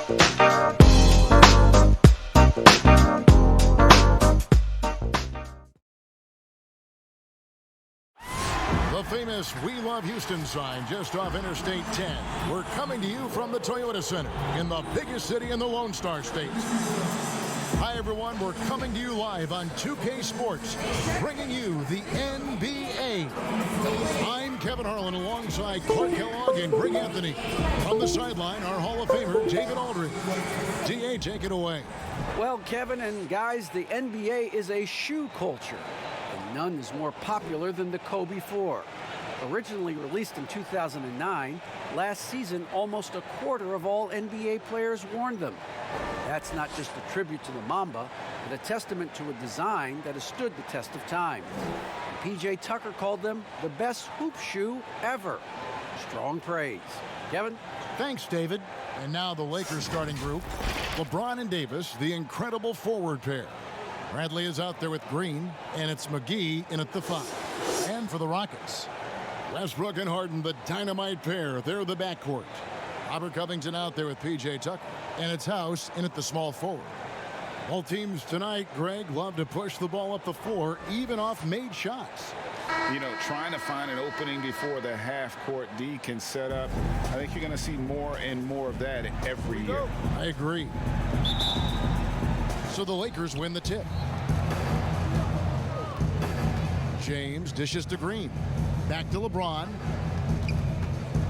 The famous "We Love Houston" sign just off Interstate 10. We're coming to you from the Toyota Center in the biggest city in the Lone Star State. Hi, everyone. We're coming to you live on 2K Sports, bringing you the NBA. I'm Kevin Harlan alongside Clark Kellogg and Greg Anthony. From the sideline, our Hall of Famer, David Aldridge. DA, take it away. Well, Kevin and guys, the NBA is a shoe culture. And none is more popular than the Kobe 4. Originally released in 2009, last season almost a quarter of all NBA players worn them. That's not just a tribute to the Mamba, but a testament to a design that has stood the test of time. And PJ Tucker called them the best hoop shoe ever. Strong praise. Kevin? Thanks, David. And now the Lakers starting group. LeBron and Davis, the incredible forward pair. Bradley is out there with Green, and it's McGee in at the 5. And for the Rockets, Westbrook and Harden, the dynamite pair. They're the backcourt. Robert Covington out there with P.J. Tucker, and it's House in at the small forward. Both teams tonight, Greg, love to push the ball up the floor, even off made shots. You know, trying to find an opening before the half-court D can set up. I think you're going to see more and more of that every year. I agree. So the Lakers win the tip. James dishes to Green. Back to LeBron.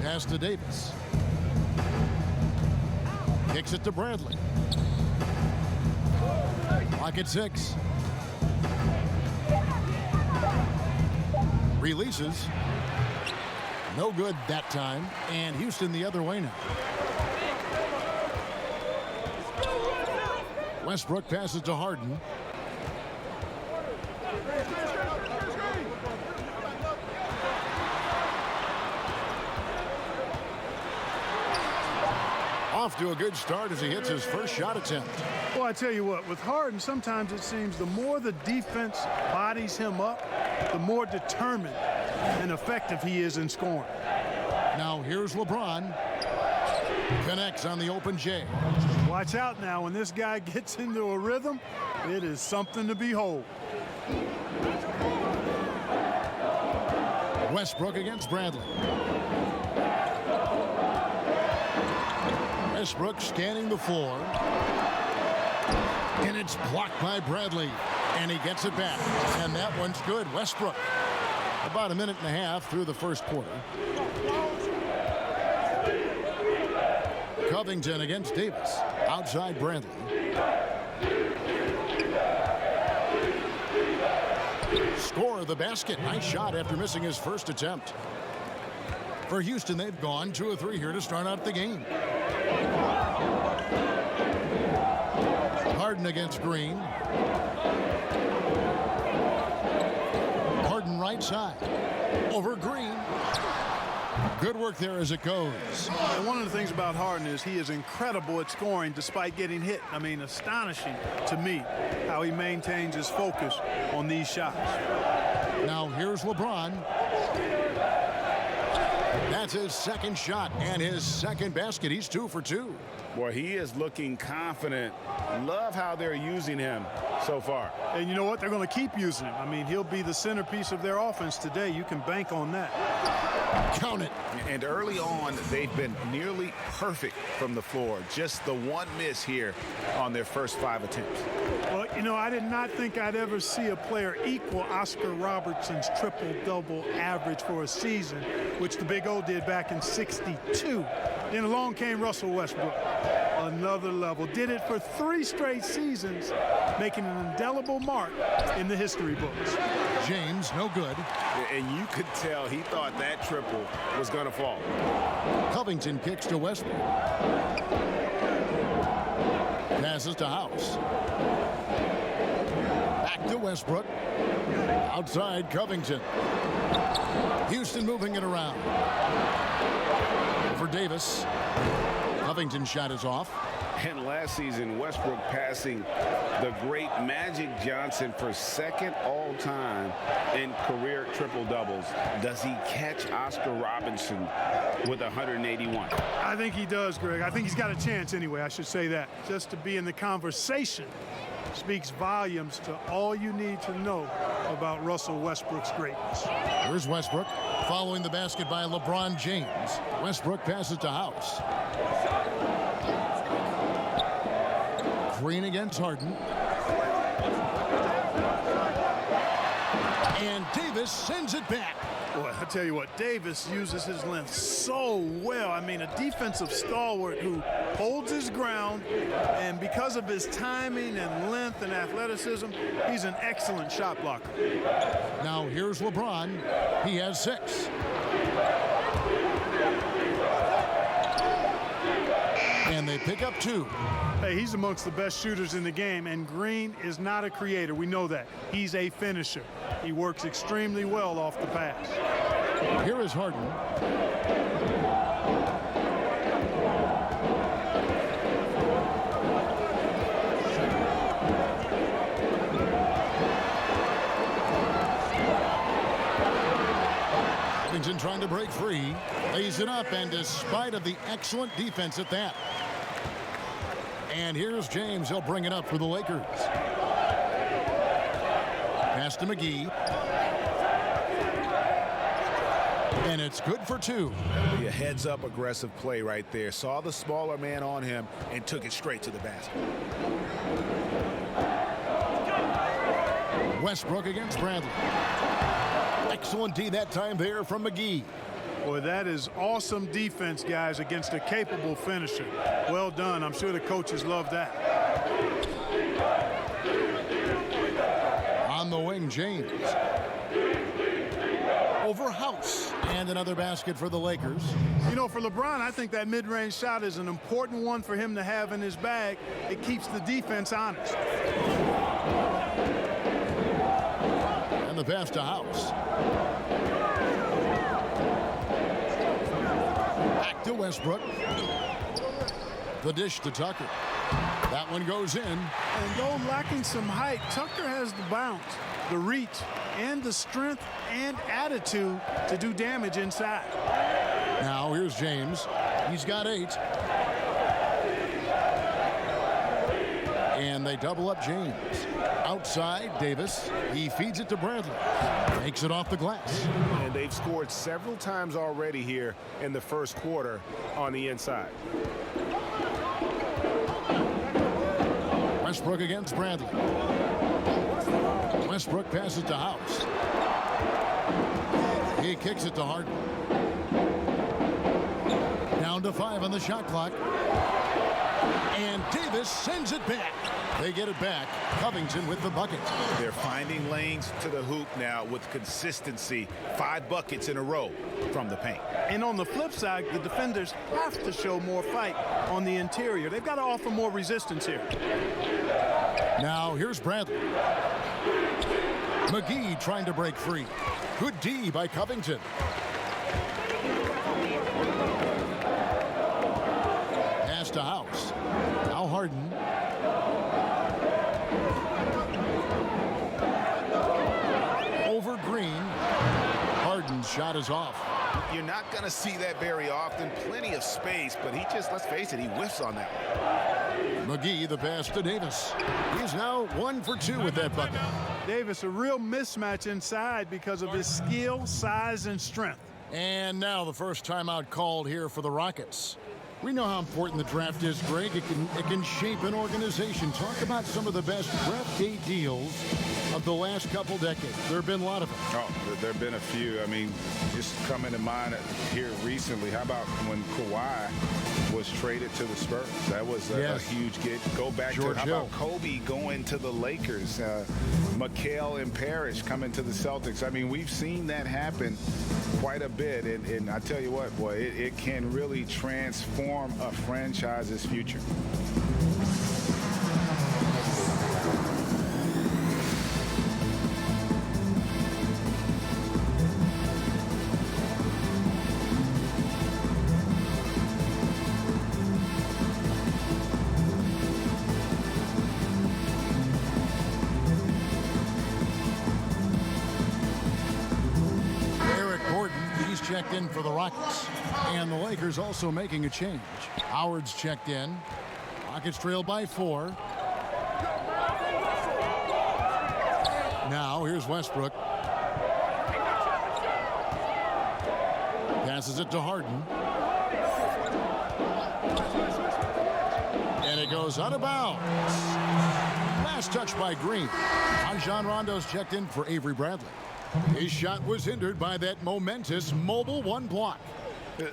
Pass to Davis. Kicks it to Bradley. Clock at 6. Releases. No good that time. And Houston the other way now. Westbrook passes to Harden. Off to a good start as he hits his first shot attempt. Well, I tell you what, with Harden, sometimes it seems the more the defense bodies him up, the more determined and effective he is in scoring. Now here's LeBron. Connects on the open J. Watch out now. When this guy gets into a rhythm, it is something to behold. Westbrook against Bradley. Westbrook scanning the floor. And it's blocked by Bradley. And he gets it back. And that one's good. Westbrook. About a minute and a half through the first quarter. Covington against Davis. Outside Bradley. Score the basket. Nice shot after missing his first attempt. For Houston, they've gone 2 of 3 here to start out the game. Harden against Green. Harden right side. Over Green. Good work there as it goes. And one of the things about Harden is he is incredible at scoring despite getting hit. I mean, astonishing to me how he maintains his focus on these shots. Now here's LeBron. That's his second shot and his second basket. He's 2 for 2. Boy, he is looking confident. Love how they're using him so far. And you know what? They're going to keep using him. I mean, he'll be the centerpiece of their offense today. You can bank on that. Count it. And early on, they've been nearly perfect from the floor. Just the one miss here on their first 5 attempts. Well, you know, I did not think I'd ever see a player equal Oscar Robertson's triple-double average for a season, which the Big O did back in '62. Then along came Russell Westbrook. Another level. Did it for 3 straight seasons, making an indelible mark in the history books. James, no good. And you could tell he thought that triple was going to fall. Covington kicks to Westbrook. Passes to House. Back to Westbrook. Outside Covington. Houston moving it around. For Davis. Covington's shot is off. And last season, Westbrook passing the great Magic Johnson for second all-time in career triple-doubles. Does he catch Oscar Robertson with 181? I think he does, Greg. I think he's got a chance anyway, I should say that. Just to be in the conversation speaks volumes to all you need to know about Russell Westbrook's greatness. Here's Westbrook following the basket by LeBron James. Westbrook passes to House. Green against Harden. And Davis sends it back. Boy, I tell you what, Davis uses his length so well. I mean, a defensive stalwart who holds his ground, and because of his timing and length and athleticism, he's an excellent shot blocker. Now here's LeBron. He has 6. And they pick up 2. Hey, he's amongst the best shooters in the game, and Green is not a creator. We know that. He's a finisher. He works extremely well off the pass. Here is Harden. Covington trying to break free. Lays it up, and despite of the excellent defense at that. And here's James. He'll bring it up for the Lakers. Pass to McGee. And it's good for 2. A heads-up aggressive play right there. Saw the smaller man on him and took it straight to the basket. Westbrook against Bradley. Excellent D that time there from McGee. Boy, that is awesome defense, guys, against a capable finisher. Well done. I'm sure the coaches love that. On the wing, James. Over House. And another basket for the Lakers. You know, for LeBron, I think that mid-range shot is an important one for him to have in his bag. It keeps the defense honest. And the pass to House. Back to Westbrook. The dish to Tucker. That one goes in. And though lacking some height, Tucker has the bounce, the reach, and the strength and attitude to do damage inside. Now here's James. He's got 8. And they double up James. Outside, Davis. He feeds it to Bradley. Takes it off the glass. And they've scored several times already here in the first quarter on the inside. Westbrook against Bradley. Westbrook passes to House. He kicks it to Harden. Down to 5 on the shot clock. And Davis sends it back. They get it back. Covington with the bucket. They're finding lanes to the hoop now with consistency. 5 buckets in a row from the paint. And on the flip side, the defenders have to show more fight on the interior. They've got to offer more resistance here. Now here's Bradley. McGee trying to break free. Good D by Covington. Pass to House. Now Harden. Over Green. Harden's shot is off. You're not going to see that very often. Plenty of space, but he just, let's face it, he whiffs on that one. McGee, the pass to Davis. He's now 1 for 2 with that bucket. Davis, a real mismatch inside because of his skill, size, and strength. And now the first timeout called here for the Rockets. We know how important the draft is, Greg. It can shape an organization. Talk about some of the best draft day deals of the last couple decades. There have been a lot of them. Oh, there have been a few. I mean, just coming to mind here recently, how about when Kawhi was traded to the Spurs? That was a huge get. Go back George to, how Hill. about Kobe going to the Lakers? McHale and Parrish coming to the Celtics. I mean, we've seen that happen quite a bit. And I tell you what, boy, it can really transform a franchise's future. checked in for the Rockets. And the Lakers also making a change. Howard's checked in. Rockets trail by 4. Now here's Westbrook. Passes it to Harden. And it goes out of bounds. Last touch by Green. Rajon Rondo's checked in for Avery Bradley. His shot was hindered by that momentous mobile 1 block.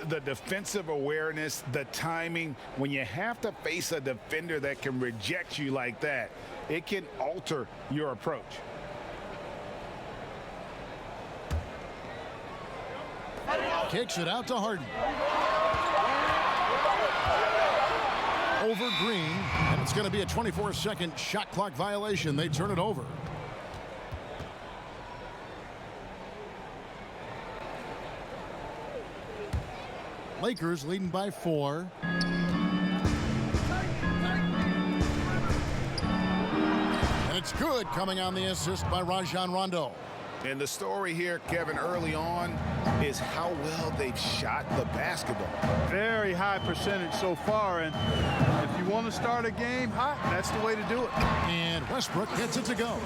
The defensive awareness, the timing, when you have to face a defender that can reject you like that, it can alter your approach. Kicks it out to Harden. Over Green, and it's going to be a 24-second shot clock violation. They turn it over. Lakers leading by 4. And it's good, coming on the assist by Rajon Rondo. And the story here, Kevin, early on is how well they've shot the basketball. Very high percentage so far, and if you want to start a game hot, that's the way to do it. And Westbrook gets it to go.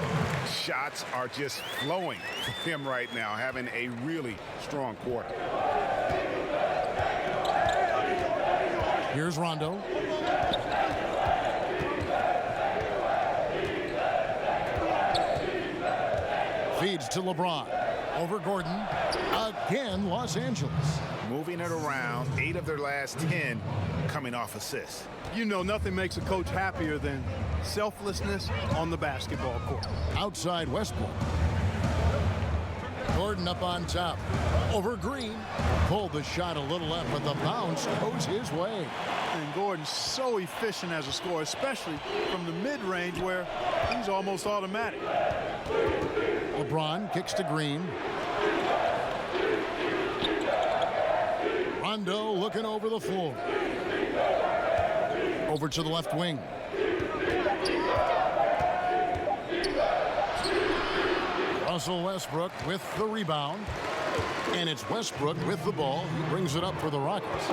Shots are just flowing for him right now, having a really strong quarter. Here's Rondo. Feeds to LeBron. Over Gordon. Again, Los Angeles. Moving it around, 8 of their last 10 coming off assists. You know, nothing makes a coach happier than selflessness on the basketball court. Outside Westbrook. Gordon up on top. Over Green. Pulled the shot a little left, but the bounce goes his way. And Gordon's so efficient as a scorer, especially from the mid-range where he's almost automatic. LeBron kicks to Green. Rondo looking over the floor. Over to the left wing. Russell Westbrook with the rebound. And it's Westbrook with the ball. He brings it up for the Rockets.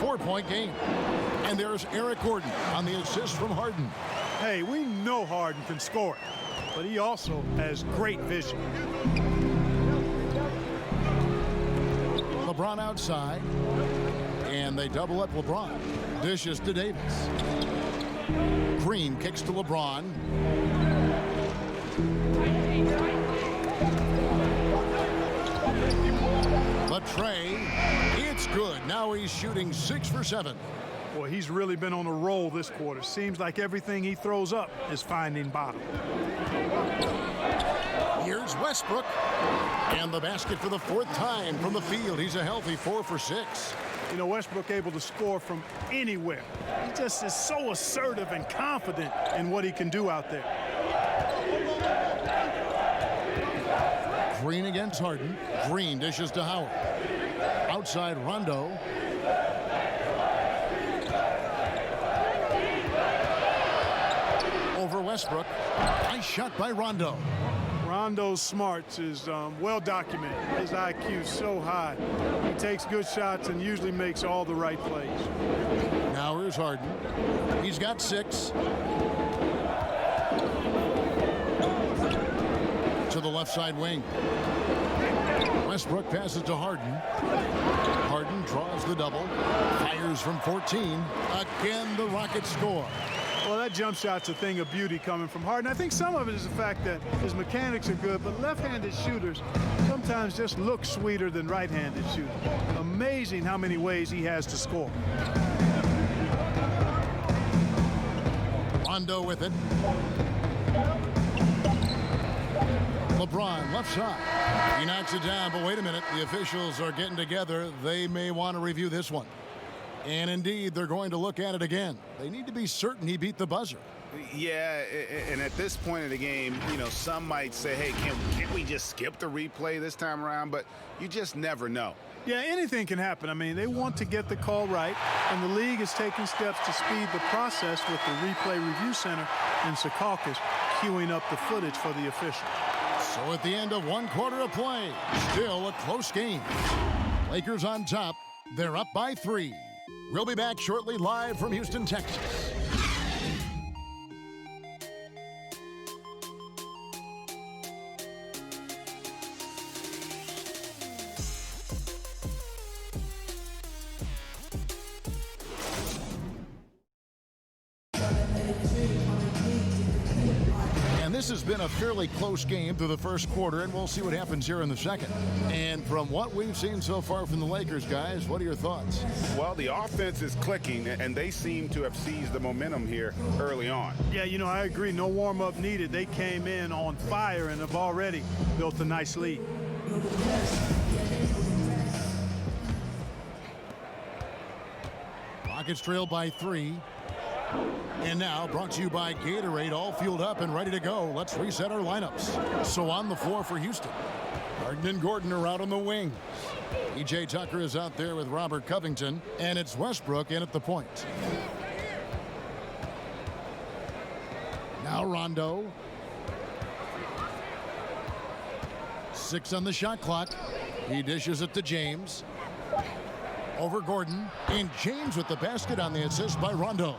4-point game. And there's Eric Gordon on the assist from Harden. Hey, we know Harden can score, but he also has great vision. LeBron outside. And they double up LeBron. Dishes to Davis. Green kicks to LeBron. Trey, it's good. Now he's shooting 6 for 7. Boy, he's really been on a roll this quarter. Seems like everything he throws up is finding bottom. Here's Westbrook. And the basket for the 4th time from the field. He's a healthy 4 for 6. You know, Westbrook able to score from anywhere. He just is so assertive and confident in what he can do out there. Green against Harden. Green dishes to Howard. Outside Rondo. Over Westbrook. Nice shot by Rondo. Rondo's smarts is well documented. His IQ is so high. He takes good shots and usually makes all the right plays. Now here's Harden. He's got 6. To the left side wing. Westbrook passes to Harden. Harden draws the double. Fires from 14. Again, the Rockets score. Well, that jump shot's a thing of beauty coming from Harden. I think some of it is the fact that his mechanics are good, but left-handed shooters sometimes just look sweeter than right-handed shooters. Amazing how many ways he has to score. Rondo with it. LeBron left side. He knocks it down, but wait a minute. The officials are getting together. They may want to review this one. And indeed, they're going to look at it again. They need to be certain he beat the buzzer. Yeah, and at this point of the game, you know, some might say, hey, can't we just skip the replay this time around? But you just never know. Yeah, anything can happen. I mean, they want to get the call right, and the league is taking steps to speed the process with the Replay Review Center in Secaucus queuing up the footage for the official. So at the end of 1 quarter of play, still a close game. Lakers on top. They're up by 3. We'll be back shortly live from Houston, Texas. This has been a fairly close game through the first quarter, and we'll see what happens here in the second. And from what we've seen so far from the Lakers, guys, what are your thoughts? Well, the offense is clicking, and they seem to have seized the momentum here early on. Yeah, you know, I agree. No warm-up needed. They came in on fire and have already built a nice lead. Rockets trail by 3. And now, brought to you by Gatorade, all fueled up and ready to go. Let's reset our lineups. So on the floor for Houston, Harden and Gordon are out on the wings. E.J. Tucker is out there with Robert Covington, and it's Westbrook in at the point. Now Rondo. 6 on the shot clock. He dishes it to James. Over Gordon, and James with the basket on the assist by Rondo.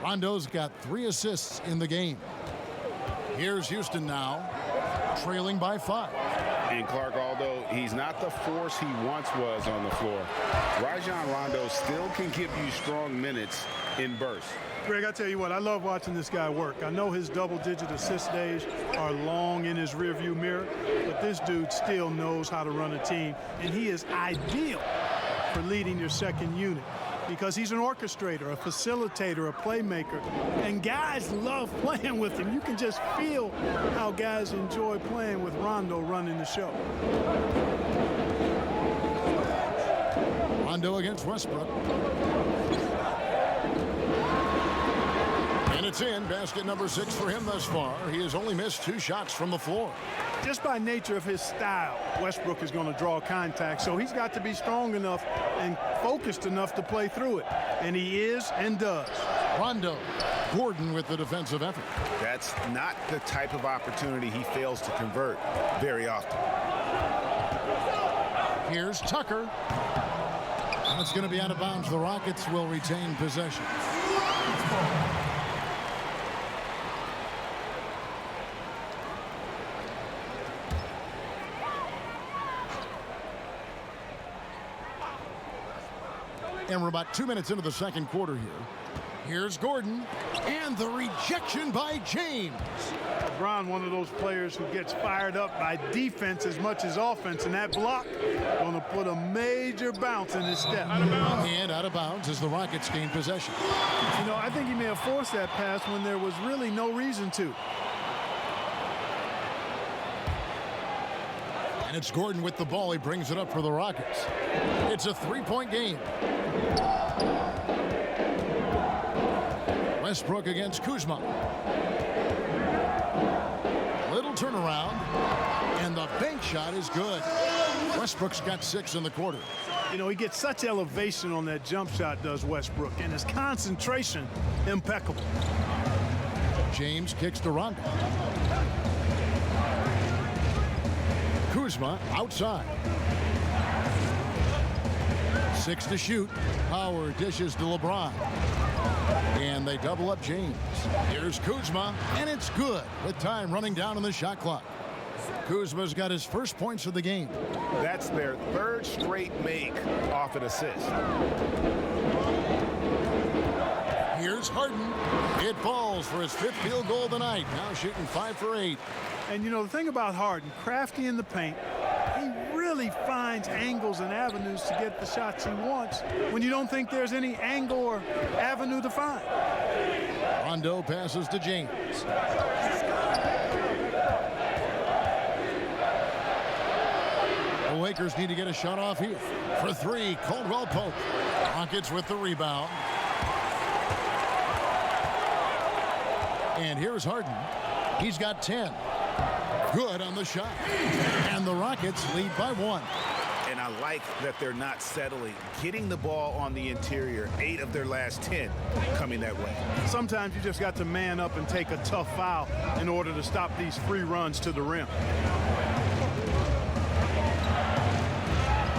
Rondo's got 3 assists in the game. Here's Houston now, trailing by 5. And Clark, although he's not the force he once was on the floor, Rajon Rondo still can give you strong minutes in bursts. Greg, I tell you what, I love watching this guy work. I know his double-digit assist days are long in his rearview mirror, but this dude still knows how to run a team, and he is ideal for leading your second unit because he's an orchestrator, a facilitator, a playmaker, and guys love playing with him. You can just feel how guys enjoy playing with Rondo running the show. Rondo against Westbrook. And it's in. Basket number 6 for him thus far. He has only missed 2 shots from the floor. Just by nature of his style, Westbrook is going to draw contact, so he's got to be strong enough and focused enough to play through it. And he is and does. Rondo. Gordon with the defensive effort. That's not the type of opportunity he fails to convert very often. Here's Tucker. And it's going to be out of bounds. The Rockets will retain possession. And we're about 2 minutes into the second quarter here. Here's Gordon, and the rejection by James. LeBron, one of those players who gets fired up by defense as much as offense, and that block going to put a major bounce in his step. And out of bounds as the Rockets gain possession. You know, I think he may have forced that pass when there was really no reason to. And it's Gordon with the ball. He brings it up for the Rockets. It's a 3-point game. Westbrook against Kuzma. Little turnaround, and the bank shot is good. Westbrook's got 6 in the quarter. You know, he gets such elevation on that jump shot, does Westbrook, and his concentration impeccable. James kicks to Rondo. Kuzma outside. 6 to shoot. Howard dishes to LeBron. And they double up James. Here's Kuzma, and it's good with time running down on the shot clock. Kuzma's got his first points of the game. That's their 3rd straight make off an assist. Here's Harden. It falls for his 5th field goal of the night. Now shooting 5 for 8. And you know, the thing about Harden, crafty in the paint, he really finds angles and avenues to get the shots he wants when you don't think there's any angle or avenue to find. Rondo passes to James. The Lakers need to get a shot off here. For 3, Caldwell Pope. Rockets with the rebound. And here's Harden. He's got 10. Good on the shot. And the Rockets lead by 1. And I like that they're not settling. Getting the ball on the interior, 8 of their last 10 coming that way. Sometimes you just got to man up and take a tough foul in order to stop these free runs to the rim.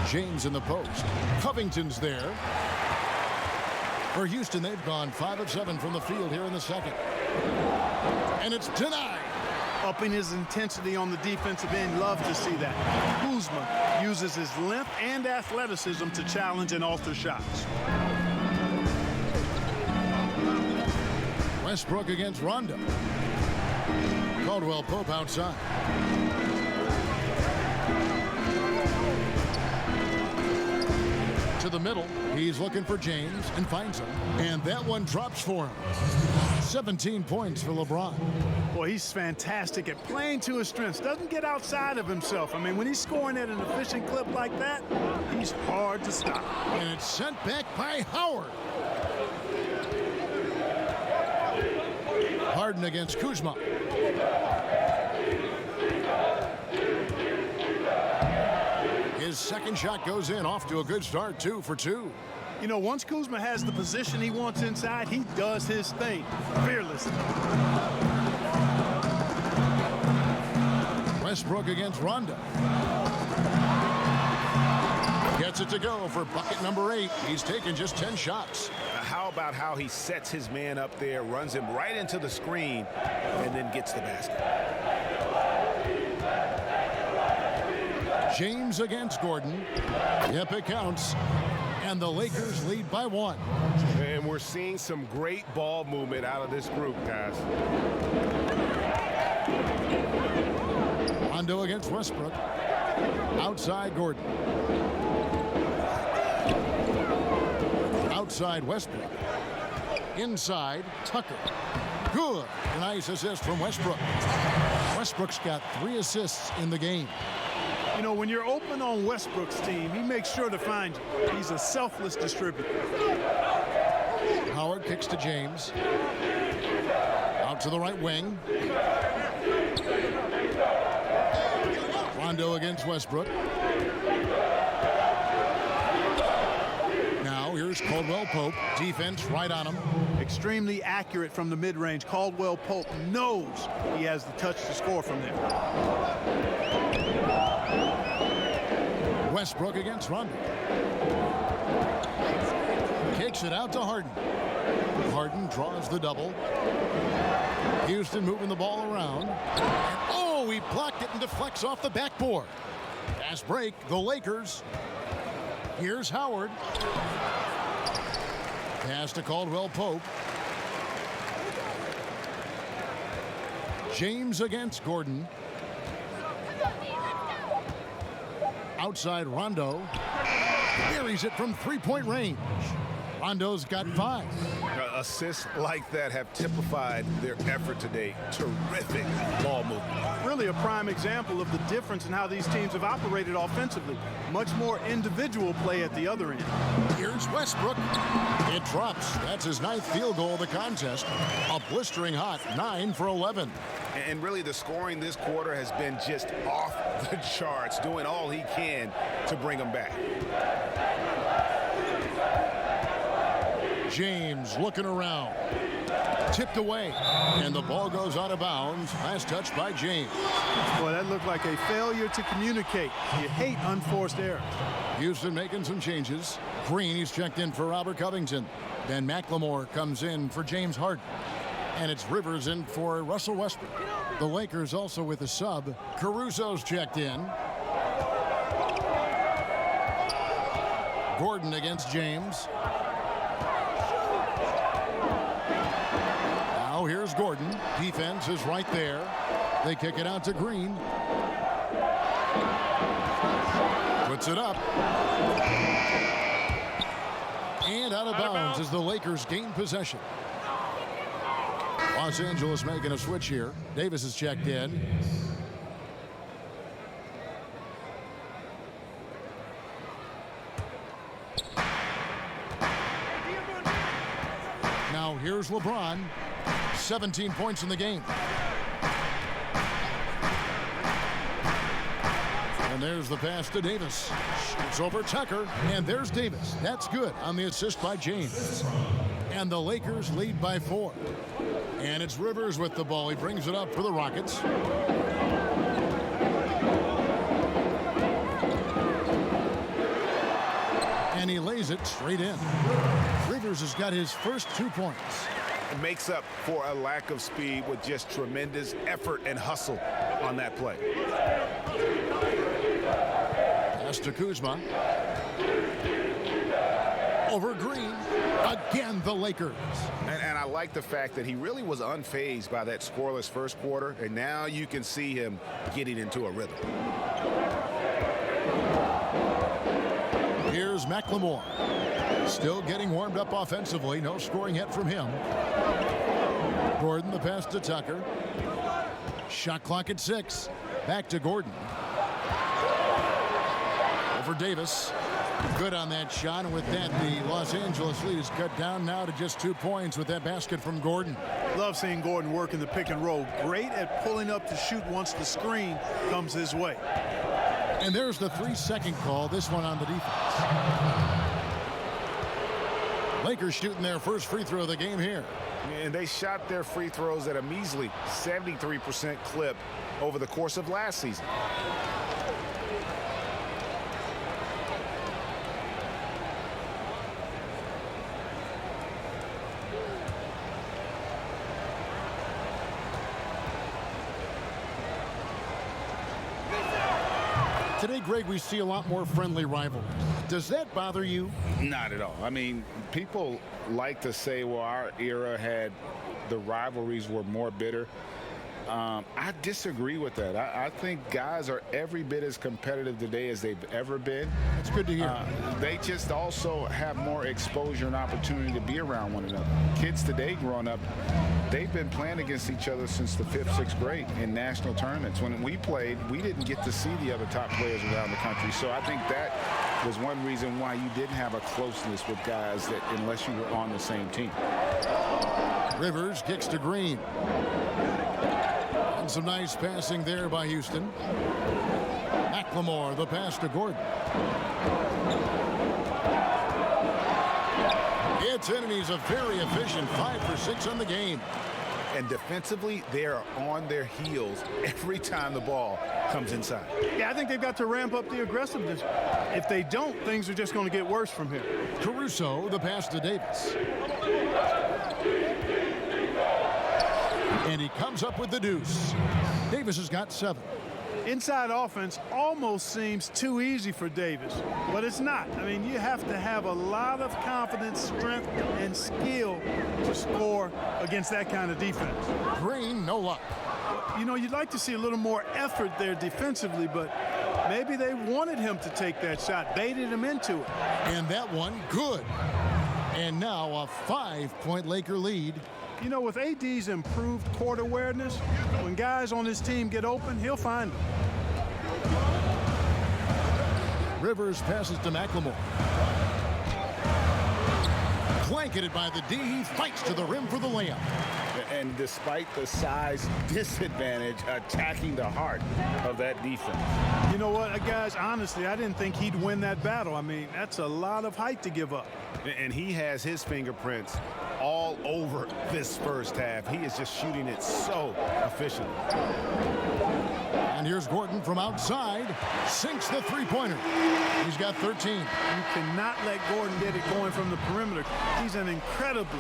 James in the post. Covington's there. For Houston, they've gone 5 of 7 from the field here in the second. And it's denied. Upping his intensity on the defensive end. Love to see that. Kuzma uses his length and athleticism to challenge and alter shots. Westbrook against Rondo. Caldwell Pope outside. To the middle. He's looking for James and finds him. And that one drops for him. 17 points for LeBron. Boy, he's fantastic at playing to his strengths. Doesn't get outside of himself. I mean, when he's scoring at an efficient clip like that, he's hard to stop. And it's sent back by Howard. Harden against Kuzma. His second shot goes in, off to a good start, 2 for 2. You know, once Kuzma has the position he wants inside, he does his thing fearlessly. Westbrook against Rondo. Gets it to go for bucket number 8. He's taken just 10 shots. How about how he sets his man up there, runs him right into the screen, and then gets the basket. James against Gordon. Yep, it counts. And the Lakers lead by 1. And we're seeing some great ball movement out of this group, guys. Rondo against Westbrook. Outside Gordon. Outside Westbrook. Inside Tucker. Good. Nice assist from Westbrook. Westbrook's got 3 assists in the game. You know, when you're open on Westbrook's team, he makes sure to find you. He's a selfless distributor. Howard kicks to James. Out to the right wing. Rondo against Westbrook. Now here's Caldwell Pope. Defense right on him. Extremely accurate from the mid-range. Caldwell Pope knows he has the touch to score from there. Westbrook against Rondo. Kicks it out to Harden. Harden draws the double. Houston moving the ball around. And oh, he blocked it and deflects off the backboard. Fast break, the Lakers. Here's Howard. Pass to Caldwell Pope. James against Gordon. Outside Rondo. Buries it from 3-point range. Rondo's got 5. Assists like that have typified their effort today. Terrific ball movement. Really a prime example of the difference in how these teams have operated offensively. Much more individual play at the other end. Here's Westbrook. It drops. That's his 9th field goal of the contest. A blistering hot 9 for 11. And really the scoring this quarter has been just off the charts, doing all he can to bring them back. James looking around. Tipped away. And the ball goes out of bounds. Last touch by James. Boy, that looked like a failure to communicate. You hate unforced errors. Houston making some changes. Green, he's checked in for Robert Covington. Then McLemore comes in for James Harden. And it's Rivers in for Russell Westbrook. The Lakers also with a sub. Caruso's checked in. Gordon against James. Now here's Gordon. Defense is right there. They kick it out to Green. Puts it up. And out of bounds as the Lakers gain possession. Los Angeles making a switch here. Davis is checked in. Now here's LeBron. 17 points in the game. And there's the pass to Davis. It's over Tucker. And there's Davis. That's good on the assist by James. And the Lakers lead by 4. And it's Rivers with the ball. He brings it up for the Rockets. lays it straight in. Rivers has got his first 2 points. It makes up for a lack of speed with just tremendous effort and hustle on that play. Pass to Kuzma. Over Green. Again, the Lakers. And I like the fact that he really was unfazed by that scoreless first quarter, and now you can see him getting into a rhythm. Here's McLemore. Still getting warmed up offensively. No scoring yet from him. Gordon, the pass to Tucker. Shot clock at 6. Back to Gordon. Over Davis. Good on that shot, and with that, the Los Angeles lead is cut down now to just 2 points with that basket from Gordon. Love seeing Gordon work in the pick and roll. Great at pulling up to shoot once the screen comes his way. And there's the 3-second call, this one on the defense. Lakers shooting their first free throw of the game here. And they shot their free throws at a measly 73% clip over the course of last season. Today, Greg, we see a lot more friendly rivalries. Does that bother you? Not at all. I mean, people like to say, well, our era had the rivalries were more bitter. I disagree with that. I think guys are every bit as competitive today as they've ever been. That's good to hear. They just also have more exposure and opportunity to be around one another. Kids today growing up, they've been playing against each other since the 5th, 6th grade in national tournaments. When we played, we didn't get to see the other top players around the country. So I think that was one reason why you didn't have a closeness with guys that unless you were on the same team. Rivers kicks to Green. And some nice passing there by Houston. McLemore, the pass to Gordon. It's in, and he's a very efficient 5 for 6 on the game. And defensively, they are on their heels every time the ball comes inside. Yeah, I think they've got to ramp up the aggressiveness. If they don't, things are just going to get worse from here. Caruso, the pass to Davis. And he comes up with the deuce. Davis has got 7. Inside offense almost seems too easy for Davis, but it's not. I mean, you have to have a lot of confidence, strength, and skill to score against that kind of defense. Green, no luck. You know, you'd like to see a little more effort there defensively, but maybe they wanted him to take that shot, baited him into it. And that one, good. And now a 5-point Laker lead. You know, with AD's improved court awareness, when guys on his team get open, he'll find them. Rivers passes to McLemore. Blanketed by the D, he fights to the rim for the layup. And despite the size disadvantage, attacking the heart of that defense. You know what, guys, honestly, I didn't think he'd win that battle. I mean, that's a lot of height to give up. And he has his fingerprints all over this first half. He is just shooting it so efficiently. And here's Gordon from outside. Sinks the three-pointer. He's got 13. You cannot let Gordon get it going from the perimeter. He's an incredibly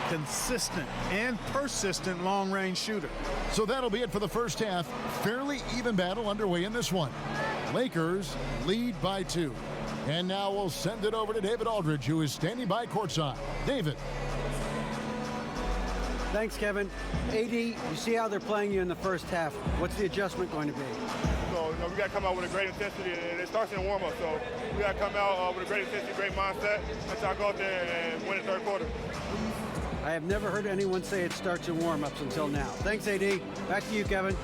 consistent and persistent long-range shooter. So that'll be it for the first half. Fairly even battle underway in this one. Lakers lead by 2. And now we'll send it over to David Aldridge, who is standing by courtside. David. Thanks, Kevin. AD, you see how they're playing you in the first half. What's the adjustment going to be? So, we got to come out with a great intensity, and it starts in warm-up. So we got to come out with a great intensity, great mindset, and try to go out there and win the third quarter. I have never heard anyone say it starts in warm-ups until now. Thanks, AD. Back to you, Kevin.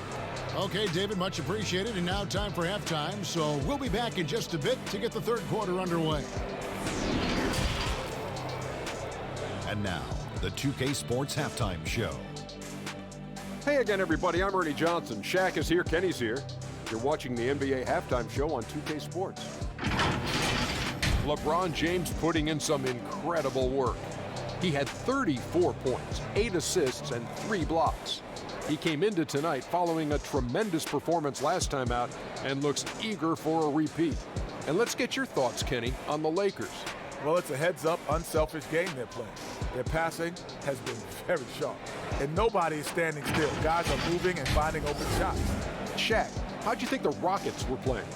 Okay, David, much appreciated. And now time for halftime. So we'll be back in just a bit to get the third quarter underway. And now, the 2K Sports Halftime Show. Hey again, everybody. I'm Ernie Johnson. Shaq is here. Kenny's here. You're watching the NBA Halftime Show on 2K Sports. LeBron James putting in some incredible work. He had 34 points, 8 assists, and 3 blocks. He came into tonight following a tremendous performance last time out and looks eager for a repeat. And let's get your thoughts, Kenny, on the Lakers. Well, it's a heads-up, unselfish game they're playing. Their passing has been very sharp. And nobody is standing still. Guys are moving and finding open shots. Shaq, how'd you think the Rockets were playing?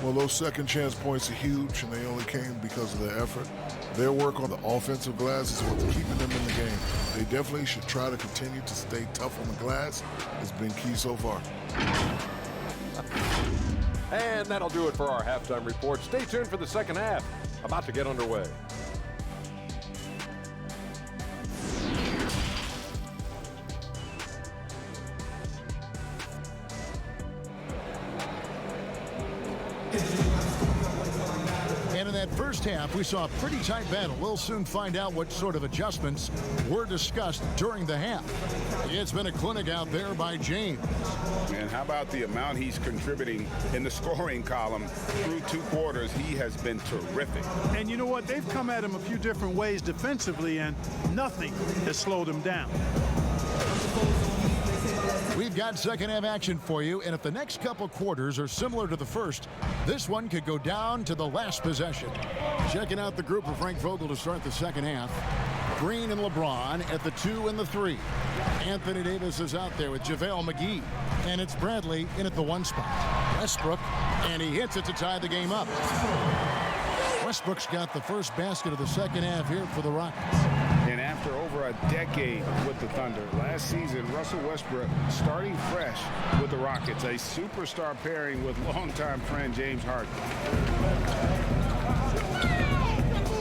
Well, those second chance points are huge, and they only came because of their effort. Their work on the offensive glass is what's keeping them in the game. They definitely should try to continue to stay tough on the glass. It's been key so far. And that'll do it for our halftime report. Stay tuned for the second half. About to get underway. And in that first half, we saw a pretty tight battle. We'll soon find out what sort of adjustments were discussed during the half. It's been a clinic out there by James. And how about the amount he's contributing in the scoring column through 2 quarters? He has been terrific. And you know what? They've come at him a few different ways defensively, and nothing has slowed him down. We've got second half action for you, and if the next couple quarters are similar to the first, this one could go down to the last possession. Checking out the group of Frank Vogel to start the second half. Green and LeBron at the 2 and the 3. Anthony Davis is out there with JaVale McGee, and it's Bradley in at the 1 spot. Westbrook, and he hits it to tie the game up. Westbrook's got the first basket of the second half here for the Rockets. And after over a decade with the Thunder, last season, Russell Westbrook starting fresh with the Rockets, a superstar pairing with longtime friend James Harden.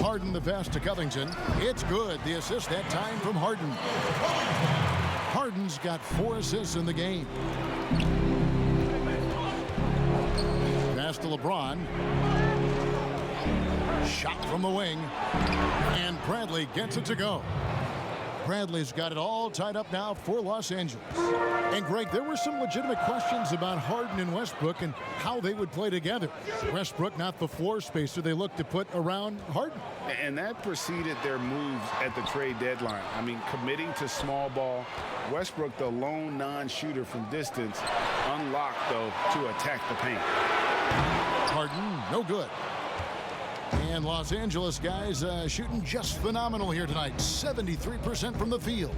Harden the pass to Covington. It's good. The assist that time from Harden. Harden's got 4 assists in the game. Pass to LeBron. Shot from the wing. And Bradley gets it to go. Bradley's got it all tied up now for Los Angeles. And Greg, there were some legitimate questions about Harden and Westbrook and how they would play together. Westbrook not the floor spacer they looked to put around Harden. And that preceded their moves at the trade deadline. I mean, committing to small ball. Westbrook, the lone non-shooter from distance, unlocked, though, to attack the paint. Harden, no good. And Los Angeles guys shooting just phenomenal here tonight. 73% from the field.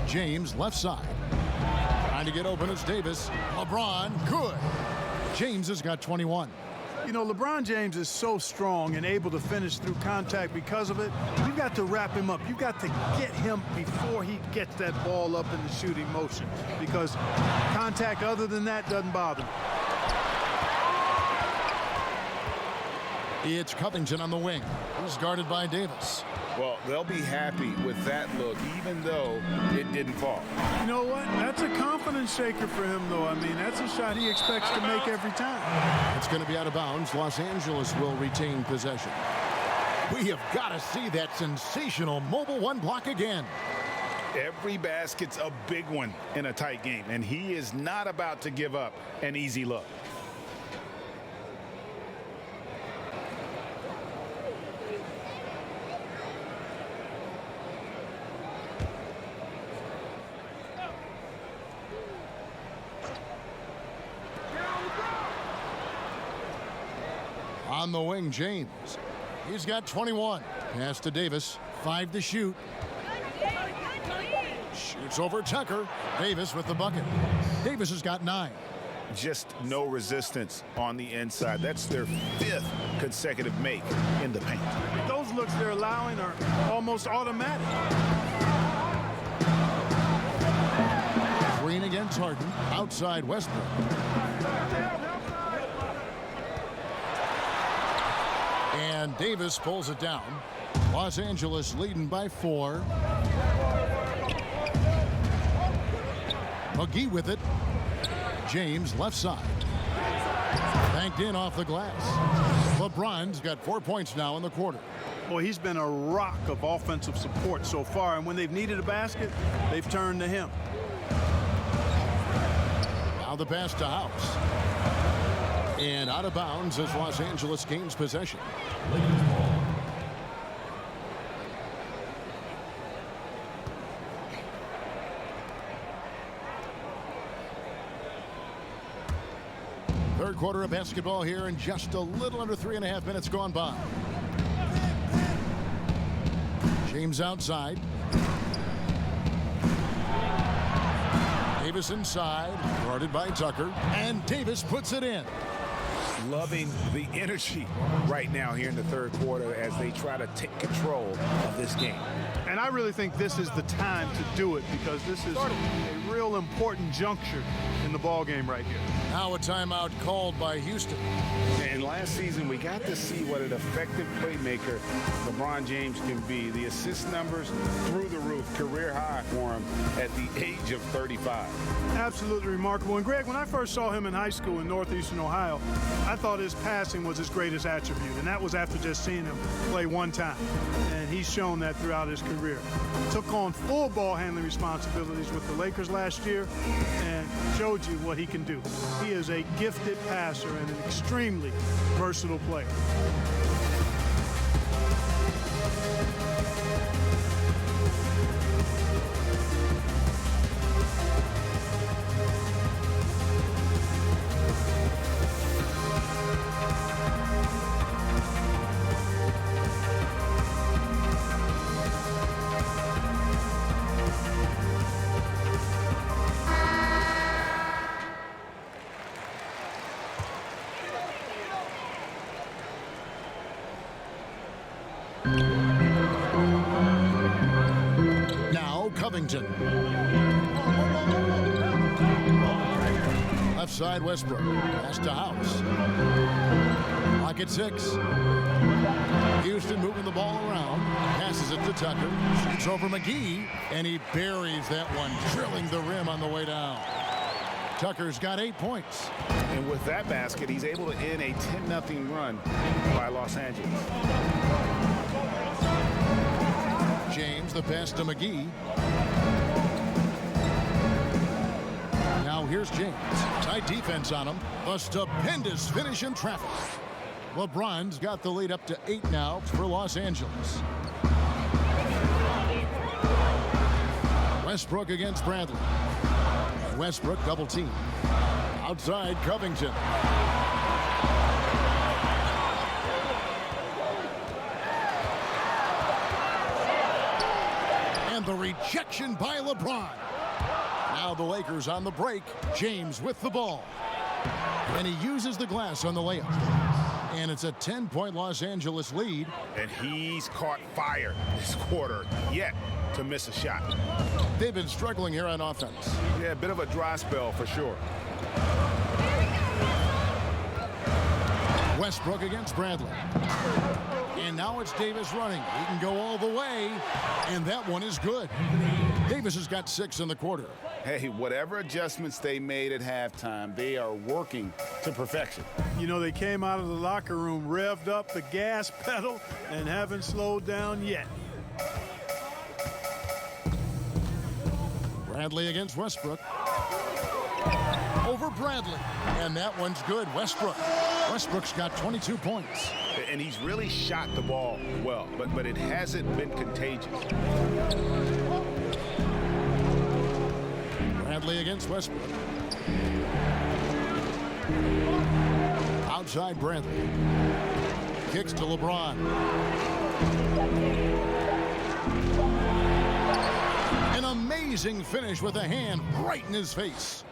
James left side. Trying to get open, it's Davis. LeBron, good. James has got 21. You know, LeBron James is so strong and able to finish through contact because of it. You've got to wrap him up. You've got to get him before he gets that ball up in the shooting motion, because contact other than that doesn't bother him. It's Covington on the wing. He's guarded by Davis. Well, they'll be happy with that look, even though it didn't fall. You know what? That's a confidence shaker for him, though. I mean, that's a shot he expects to make every time. It's going to be out of bounds. Los Angeles will retain possession. We have got to see that sensational mobile 1 block again. Every basket's a big one in a tight game, and he is not about to give up an easy look. On the wing, James. He's got 21. Pass to Davis. 5 to shoot. Shoots over Tucker. Davis with the bucket. Davis has got 9. Just no resistance on the inside. That's their 5th consecutive make in the paint. Those looks they're allowing are almost automatic. Green against Harden. Outside Westbrook. And Davis pulls it down. Los Angeles leading by 4. McGee with it. James left side. Banked in off the glass. LeBron's got 4 points now in the quarter. Boy, he's been a rock of offensive support so far, and when they've needed a basket, they've turned to him. Now the pass to House. And out of bounds as Los Angeles gains possession. Third quarter of basketball here, and just a little under 3.5 minutes gone by. James outside. Davis inside, guarded by Tucker, and Davis puts it in. Loving the energy right now here in the third quarter as they try to take control of this game. And I really think this is the time to do it because this is a real important juncture in the ball game right here. Now a timeout called by Houston. And last season we got to see what an effective playmaker LeBron James can be. The assist numbers through the roof, career high for him at the age of 35. Absolutely remarkable. And Greg, when I first saw him in high school in Northeastern Ohio, I thought his passing was his greatest attribute, and that was after just seeing him play one time. And he's shown that throughout his career. Took on full ball handling responsibilities with the Lakers last year and showed you what he can do. He is a gifted passer and an extremely versatile player. Now Covington. Left side Westbrook. Pass to House. Clock at 6. Houston moving the ball around. Passes it to Tucker. Shoots over McGee. And he buries that one, drilling the rim on the way down. Tucker's got 8 points. And with that basket, he's able to end a 10-0 run by Los Angeles. James, the pass to McGee. Now here's James. Tight defense on him. A stupendous finish in traffic. LeBron's got the lead up to 8 now for Los Angeles. Westbrook against Bradley. Westbrook double team. Outside Covington. And the rejection by LeBron. Now the Lakers on the break. James with the ball. And he uses the glass on the layup. And it's a 10-point Los Angeles lead. And he's caught fire this quarter yet to miss a shot. They've been struggling here on offense. Yeah, a bit of a dry spell for sure. Westbrook against Bradley. And now it's Davis running. He can go all the way, and that one is good. Davis has got 6 in the quarter. Hey, whatever adjustments they made at halftime, they are working to perfection. You know, they came out of the locker room, revved up the gas pedal, and haven't slowed down yet. Bradley against Westbrook. Over Bradley. And that one's good. Westbrook's got 22 points. And he's really shot the ball well, but it hasn't been contagious. Bradley against Westbrook. Outside Bradley. Kicks to LeBron. An amazing finish with a hand right in his face.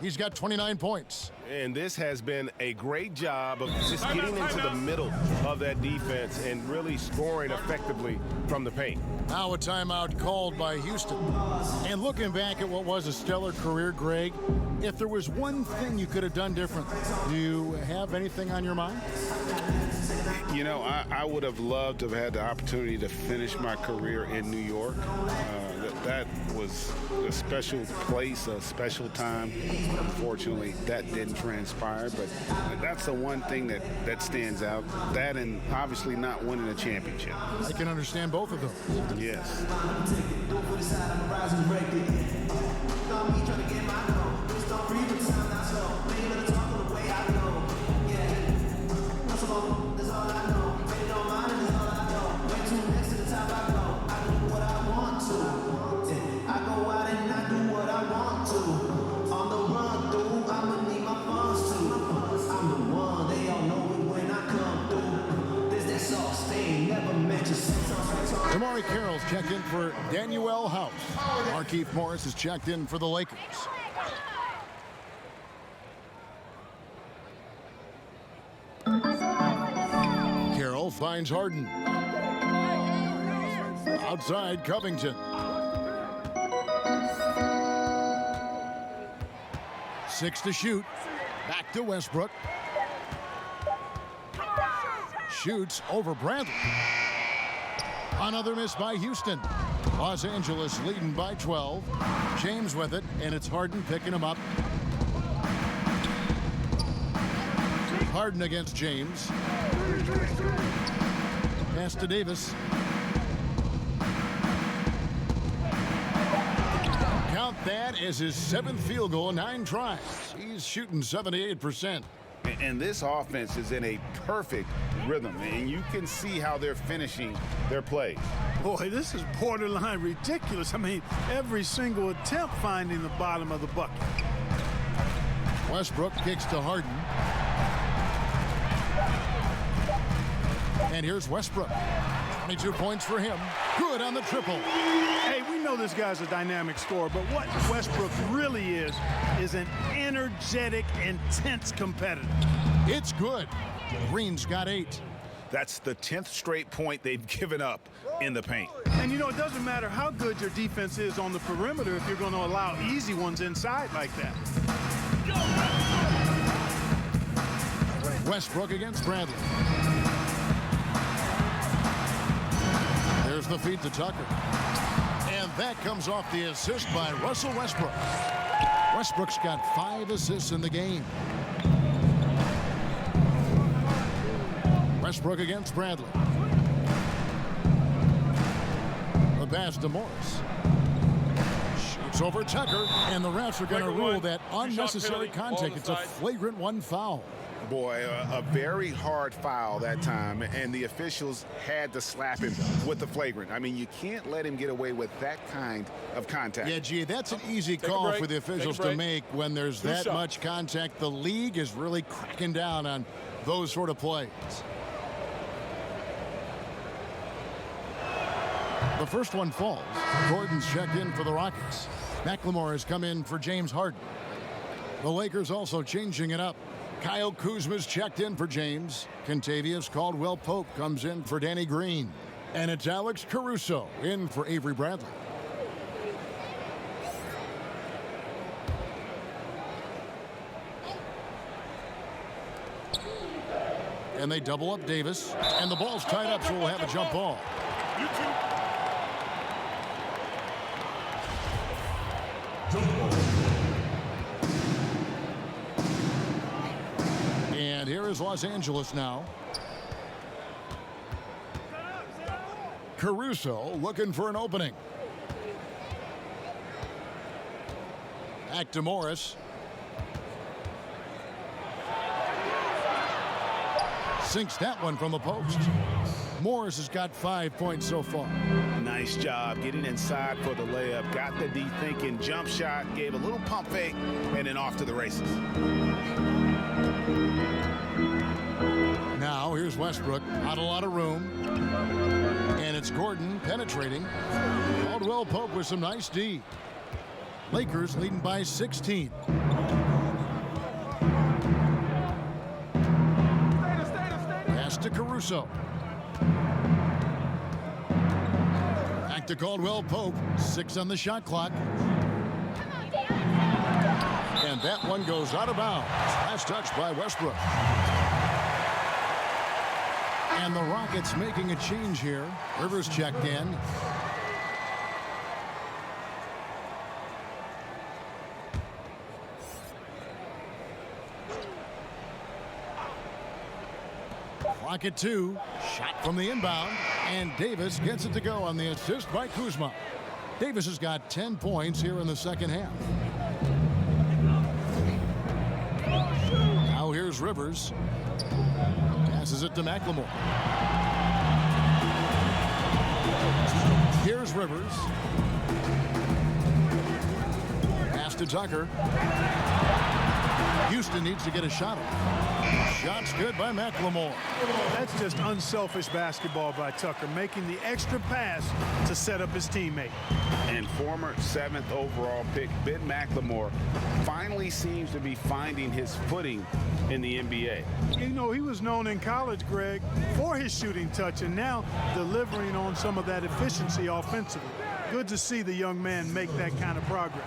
He's got 29 points. And this has been a great job of just getting into the middle of that defense and really scoring effectively from the paint. Now a timeout called by Houston. And looking back at what was a stellar career, Greg, if there was one thing you could have done differently, do you have anything on your mind? You know, I would have loved to have had the opportunity to finish my career in New York. That was a special place, a special time. Unfortunately, that didn't transpire, but that's the one thing that stands out. That and obviously not winning a championship. I can understand both of those. Yes. Amari Carroll's checked in for Danuel House. Markieff Morris is checked in for the Lakers. Carroll finds Harden. Outside Covington. 6 to shoot. Back to Westbrook. Shoots over Bradley. Another miss by Houston. Los Angeles leading by 12. James with it, and it's Harden picking him up. Harden against James. Pass to Davis. Count that as his 7th field goal in 9 tries. He's shooting 78%. And this offense is in a perfect rhythm, and you can see how they're finishing their play. Boy, this is borderline ridiculous. I mean, every single attempt finding the bottom of the bucket. Westbrook kicks to Harden. And here's Westbrook. 22 points for him. Good on the triple. Hey, we know this guy's a dynamic scorer, but what Westbrook really is an energetic, intense competitor. It's good. Green's got 8. That's the 10th straight point they've given up in the paint. And you know, it doesn't matter how good your defense is on the perimeter if you're going to allow easy ones inside like that. Westbrook against Bradley. There's the feed to Tucker. And that comes off the assist by Russell Westbrook. Westbrook's got 5 assists in the game. Westbrook against Bradley. The pass to Morris. Shoots over Tucker, and the refs are going to rule that unnecessary contact. It's a flagrant 1 foul. Boy, a very hard foul that time, and the officials had to slap him with the flagrant. I mean, you can't let him get away with that kind of contact. Yeah, gee, that's an easy call for the officials to make when there's that much contact. The league is really cracking down on those sort of plays. The first one falls. Gordon's checked in for the Rockets. McLemore has come in for James Harden. The Lakers also changing it up. Kyle Kuzma's checked in for James. Kentavious Caldwell-Pope comes in for Danny Green. And it's Alex Caruso in for Avery Bradley. And they double up Davis. And the ball's tied up, so we'll have a jump ball. And here is Los Angeles now. Caruso looking for an opening. Back to Morris. Sinks that one from the post. Morris has got 5 points so far. Nice job getting inside for the layup. Got the D thinking, jump shot, gave a little pump fake, and then off to the races. Now here's Westbrook. Not a lot of room. And it's Gordon penetrating. Caldwell-Pope with some nice D. Lakers leading by 16. Pass to Caruso. Back to Caldwell-Pope. 6 on the shot clock. And that one goes out of bounds. Last touch by Westbrook. And the Rockets making a change here. Rivers checked in. Clock at 2. Shot from the inbound. And Davis gets it to go on the assist by Kuzma. Davis has got 10 points here in the second half. Now here's Rivers. Passes it to McLemore. Here's Rivers. Pass to Tucker. Houston needs to get a shot off. Shot's good by McLemore. That's just unselfish basketball by Tucker, making the extra pass to set up his teammate. And former 7th overall pick Ben McLemore finally seems to be finding his footing in the NBA. You know, he was known in college, Greg, for his shooting touch, and now delivering on some of that efficiency offensively. Good to see the young man make that kind of progress.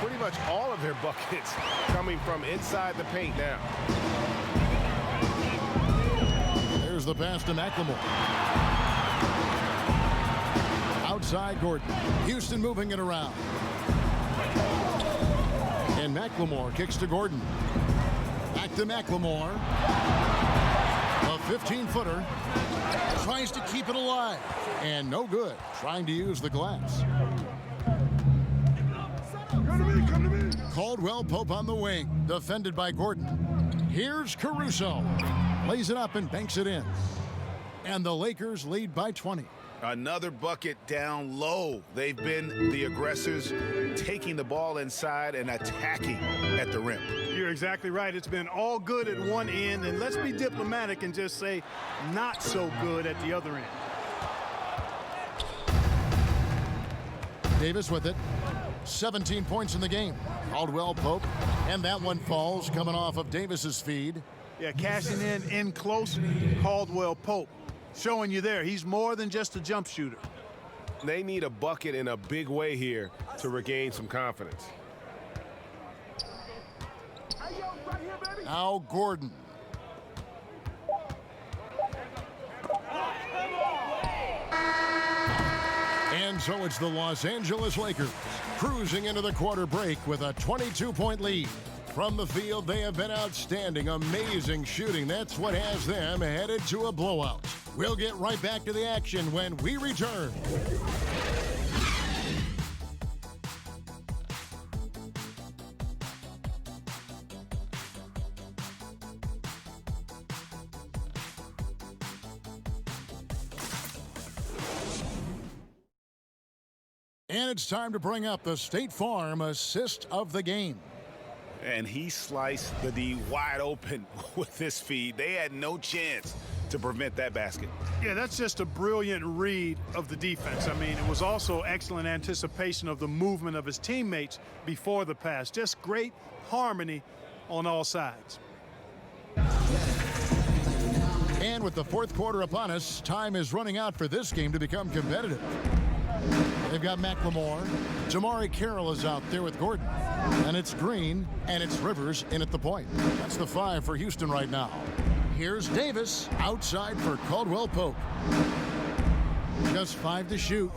Pretty much all of their buckets coming from inside the paint now. There's the pass to McLemore. Outside Gordon. Houston moving it around. And McLemore kicks to Gordon. Back to McLemore. A 15-footer. Tries to keep it alive. And no good. Trying to use the glass. Come to me. Caldwell Pope on the wing. Defended by Gordon. Here's Caruso. Lays it up and banks it in. And the Lakers lead by 20. Another bucket down low. They've been the aggressors, taking the ball inside and attacking at the rim. You're exactly right. It's been all good at one end, and let's be diplomatic and just say not so good at the other end. Davis with it. 17 points in the game. Caldwell Pope. And that one falls coming off of Davis's feed. Yeah, cashing in close. Caldwell Pope showing you there. He's more than just a jump shooter. They need a bucket in a big way here to regain some confidence. Now Gordon. And so it's the Los Angeles Lakers cruising into the quarter break with a 22-point lead. From the field, they have been outstanding, amazing shooting. That's what has them headed to a blowout. We'll get right back to the action when we return. And it's time to bring up the State Farm assist of the game. And he sliced the D wide open with this feed. They had no chance to prevent that basket. Yeah, that's just a brilliant read of the defense. I mean, it was also excellent anticipation of the movement of his teammates before the pass. Just great harmony on all sides. And with the fourth quarter upon us, time is running out for this game to become competitive. They've got McLemore. Jamari Carroll is out there with Gordon. And it's Green, and it's Rivers in at the point. That's the 5 for Houston right now. Here's Davis outside for Caldwell Pope. Just 5 to shoot.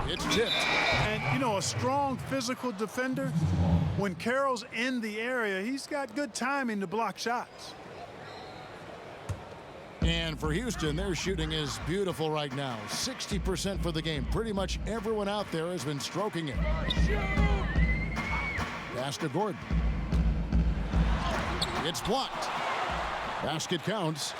It's tipped. And, you know, a strong physical defender, when Carroll's in the area, he's got good timing to block shots. And for Houston, their shooting is beautiful right now. 60% for the game. Pretty much everyone out there has been stroking it. Pass to Gordon. It's blocked. Basket counts.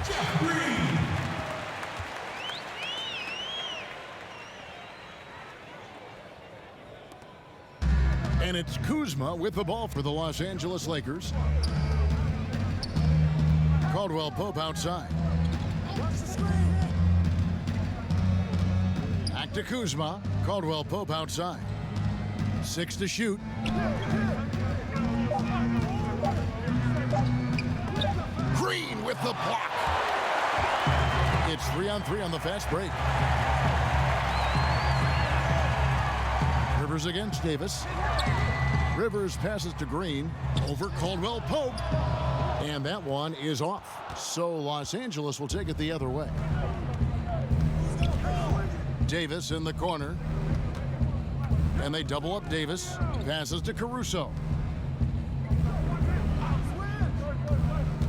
And it's Kuzma with the ball for the Los Angeles Lakers. Caldwell Pope outside. Back to Kuzma. Caldwell Pope outside. 6 to shoot. Green with the block. It's 3-on-3 on the fast break. Rivers against Davis. Rivers passes to Green over Caldwell Pope. And that one is off. So Los Angeles will take it the other way. Davis in the corner. And they double up Davis. Passes to Caruso.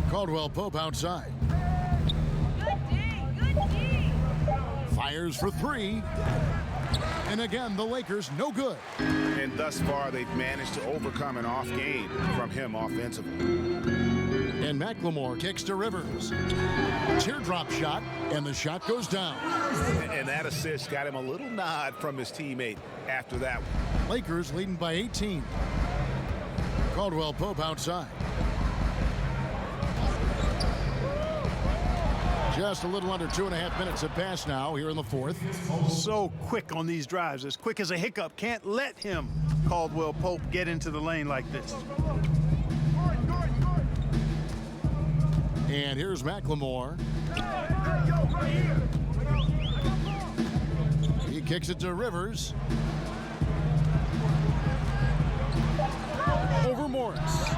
Caldwell Pope outside. Good D. Fires for 3. And again, the Lakers no good. And thus far, they've managed to overcome an off game from him offensively. And McLemore kicks to Rivers. Teardrop shot, and the shot goes down. And that assist got him a little nod from his teammate after that one. Lakers leading by 18. Caldwell Pope outside. Just a little under 2.5 minutes have passed now here in the fourth. So quick on these drives, as quick as a hiccup. Can't let him, Caldwell Pope, get into the lane like this. And here's McLemore. He kicks it to Rivers. Over Morris.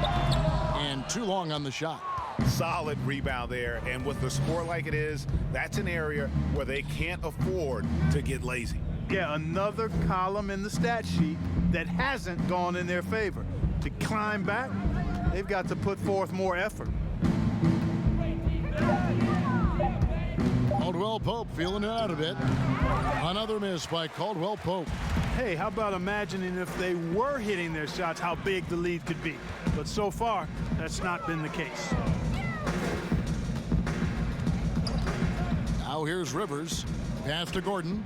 And too long on the shot. Solid rebound there, and with the score like it is, that's an area where they can't afford to get lazy. Yeah, another column in the stat sheet that hasn't gone in their favor. To climb back, they've got to put forth more effort. Caldwell Pope feeling it out a bit. Another miss by Caldwell Pope. Hey, how about imagining if they were hitting their shots, how big the lead could be? But so far, that's not been the case. Now here's Rivers. Pass to Gordon.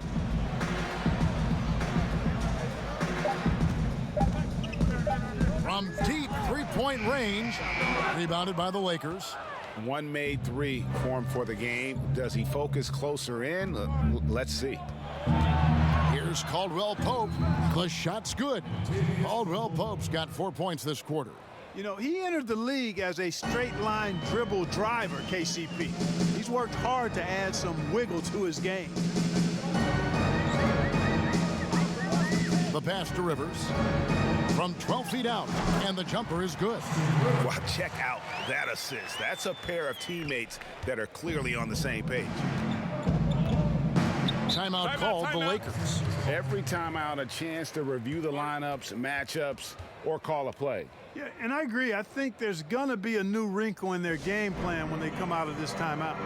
From deep three-point range. Rebounded by the Lakers. One made three for him for the game. Does he focus closer in? Let's see. Here's Caldwell Pope. The shot's good. Caldwell Pope's got 4 points this quarter. You know, he entered the league as a straight-line dribble driver, KCP. He's worked hard to add some wiggle to his game. The pass to Rivers. From 12 feet out, and the jumper is good. Well, check out that assist. That's a pair of teammates that are clearly on the same page. Timeout called the Lakers. Every timeout, a chance to review the lineups, matchups, or call a play. Yeah, and I agree. I think there's going to be a new wrinkle in their game plan when they come out of this timeout.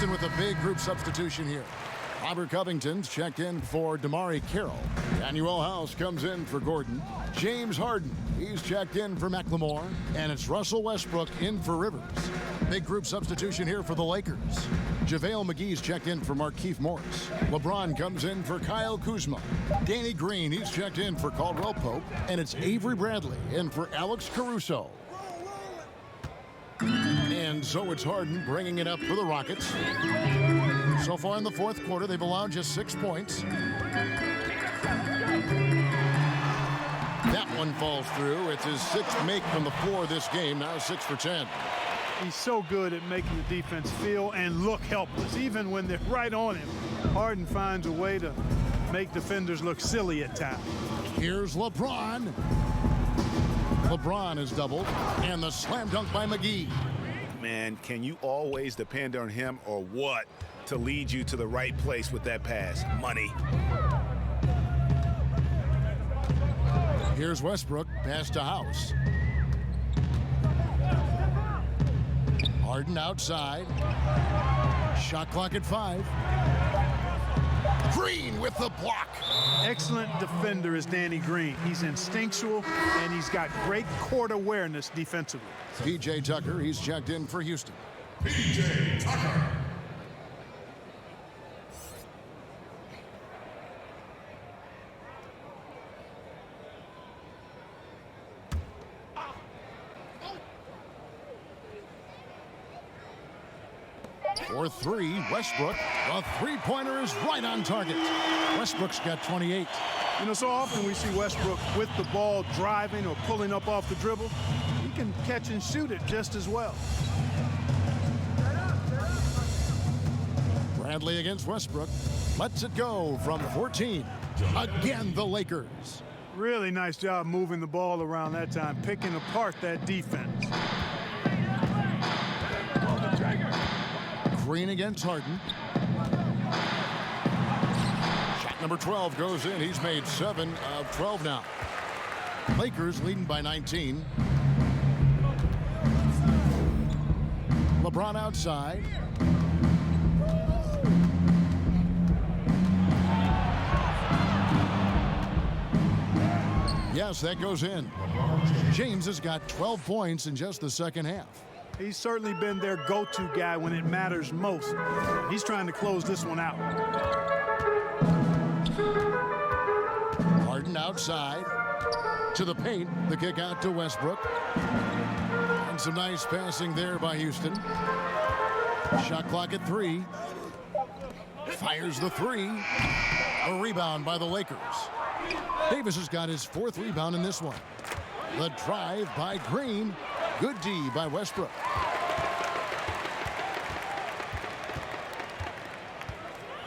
With a big group substitution here. Robert Covington's checked in for Damari Carroll. Daniel House comes in for Gordon. James Harden, he's checked in for McLemore. And it's Russell Westbrook in for Rivers. Big group substitution here for the Lakers. JaVale McGee's checked in for Markieff Morris. LeBron comes in for Kyle Kuzma. Danny Green, he's checked in for Caldwell Pope. And it's Avery Bradley in for Alex Caruso. And so it's Harden bringing it up for the Rockets. So far in the fourth quarter, they've allowed just 6 points. That one falls through. It's his sixth make from the floor this game, now 6 for 10. He's so good at making the defense feel and look helpless. Even when they're right on him, Harden finds a way to make defenders look silly at times. Here's LeBron. LeBron is doubled, and the slam dunk by McGee. Man, can you always depend on him or what to lead you to the right place with that pass? Money. Here's Westbrook, pass to House. Harden outside. Shot clock at 5. Green with the block. Excellent defender is Danny Green. He's instinctual, and he's got great court awareness defensively. P.J. Tucker, he's checked in for Houston. P.J. Tucker. For 3, Westbrook. The three-pointer is right on target. Westbrook's got 28. You know, so often we see Westbrook with the ball driving or pulling up off the dribble. He can catch and shoot it just as well. Bradley against Westbrook. Lets it go from 14. Again, the Lakers. Really nice job moving the ball around that time, picking apart that defense. Green against Harden. Shot number 12 goes in. He's made 7 of 12 now. Lakers leading by 19. LeBron outside. Yes, that goes in. James has got 12 points in just the second half. He's certainly been their go-to guy when it matters most. He's trying to close this one out. Harden outside to the paint. The kick out to Westbrook. And some nice passing there by Houston. Shot clock at 3. Fires the 3. A rebound by the Lakers. Davis has got his 4th rebound in this one. The drive by Green. Good D by Westbrook.